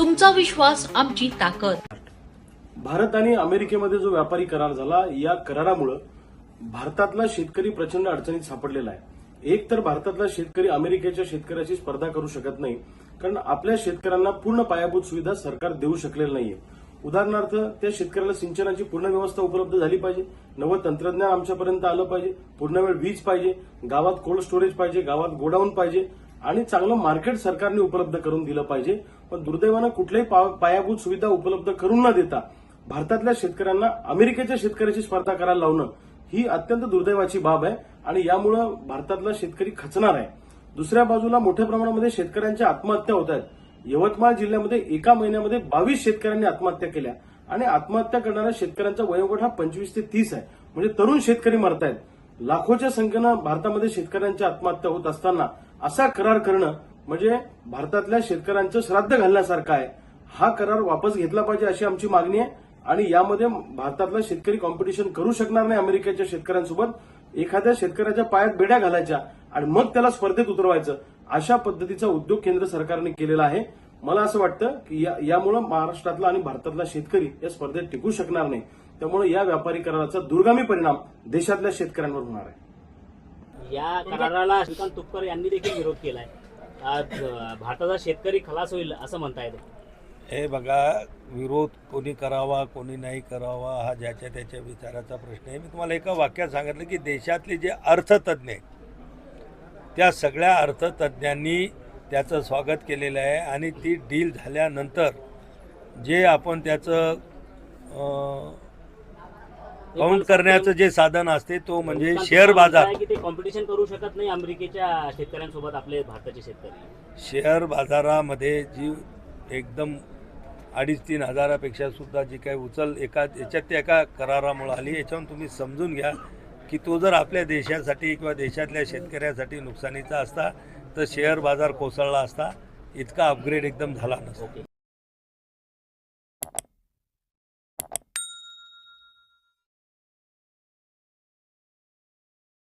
तुमचा विश्वास आमची ताकद। भारत आणि अमेरिकेमध्ये जो व्यापारी करार झाला, या करारामुळे भारतातला शेतकरी प्रचंड अडचणीत सापडलेला आहे। एक तर भारतातला शेतकरी अमेरिकेच्या शेतकऱ्याची स्पर्धा करू शकत नाही, कारण आपल्या शेतकऱ्यांना पूर्ण पायाभूत सुविधा सरकार देऊ शकलेलं नाहीये। उदाहरणार्थ, त्या शेतकऱ्याला सिंचनाची पूर्ण व्यवस्था उपलब्ध झाली पाहिजे, नवं तंत्रज्ञान आमच्यापर्यंत आलं पाहिजे, पूर्ण वेळ वीज पाहिजे, गावात कोल्ड स्टोरेज पाहिजे, गावात गोडाऊन पाहिजे आणि चांगलं मार्केट सरकारने उपलब्ध करून दिलं पाहिजे। पण दुर्दैवानं कुठल्याही पायाभूत सुविधा उपलब्ध करून न देता भारतातल्या शेतकऱ्यांना अमेरिकेच्या शेतकऱ्याची स्पर्धा करायला लावणं ही अत्यंत दुर्दैवाची बाब आहे आणि यामुळे भारतातला शेतकरी खचणार आहे। दुसऱ्या बाजूला मोठ्या प्रमाणामध्ये शेतकऱ्यांच्या आत्महत्या होत आहेत। यवतमाळ जिल्ह्यामध्ये एका महिन्यामध्ये 22 शेतकऱ्यांनी आत्महत्या केल्या आणि आत्महत्या करणाऱ्या शेतकऱ्यांचा वयोगट हा 25 ते 30 आहे, म्हणजे तरुण शेतकरी मरतायत। लाखोच्या संख्येनं भारतामध्ये शेतकऱ्यांच्या आत्महत्या होत असताना असा करार करणं म्हणजे भारतातल्या शेतकऱ्यांचं श्राद्ध घालण्यासारखं आहे। हा करार वापस घेतला पाहिजे अशी आमची मागणी आहे आणि यामध्ये भारतातला शेतकरी कॉम्पिटिशन करू शकणार नाही अमेरिकेच्या शेतकऱ्यांसोबत। एखाद्या शेतकऱ्याच्या पायात बेड्या घालायच्या आणि मग त्याला स्पर्धेत उतरवायचं, अशा पद्धतीचा उद्योग केंद्र सरकारने केलेला आहे। मला असं वाटतं की यामुळे महाराष्ट्रातला आणि भारतातला शेतकरी या स्पर्धेत टिकू शकणार नाही, त्यामुळे या व्यापारी कराराचा दुर्गामी परिणाम देशातल्या शेतकऱ्यांवर होणार आहे। या कराराला श्रीकांत तुपकर यांनी देखील विरोध केलाय। आज भारताचा शेतकरी खलास होईल असं म्हणता येतं। हे बघा, विरोध कोणी करावा कोणी नाही करावा हा ज्याच्या त्याच्या विचाराचा प्रश्न आहे। मी तुम्हाला एका वाक्यात सांगितलं की देशातले जे अर्थतज्ञ आहेत त्या सगळ्या अर्थतज्ञांनी त्याचं स्वागत केलेलं आहे आणि ती डील झाल्यानंतर जे आपण त्याचं काउंट करण्याचं जे साधन असते तो म्हणजे शेअर बाजार। की ते कॉम्पिटिशन करू शकत नाही अमेरिकेच्या शेतकऱ्यांसोबत आपले भारताचे शेतकरी। शेअर बाजारामध्ये जी एकदम 2,5-3 हजारापेक्षा सुद्धा जी काही उचल एका करारामुळे आली, याच्यावरून तुम्ही समजून घ्या की तो जर आपल्या देशासाठी किंवा देशातल्या शेतकऱ्यासाठी नुकसानीचा असता तर शेअर बाजार कोसळला असता, इतका अपग्रेड एकदम झाला नसता।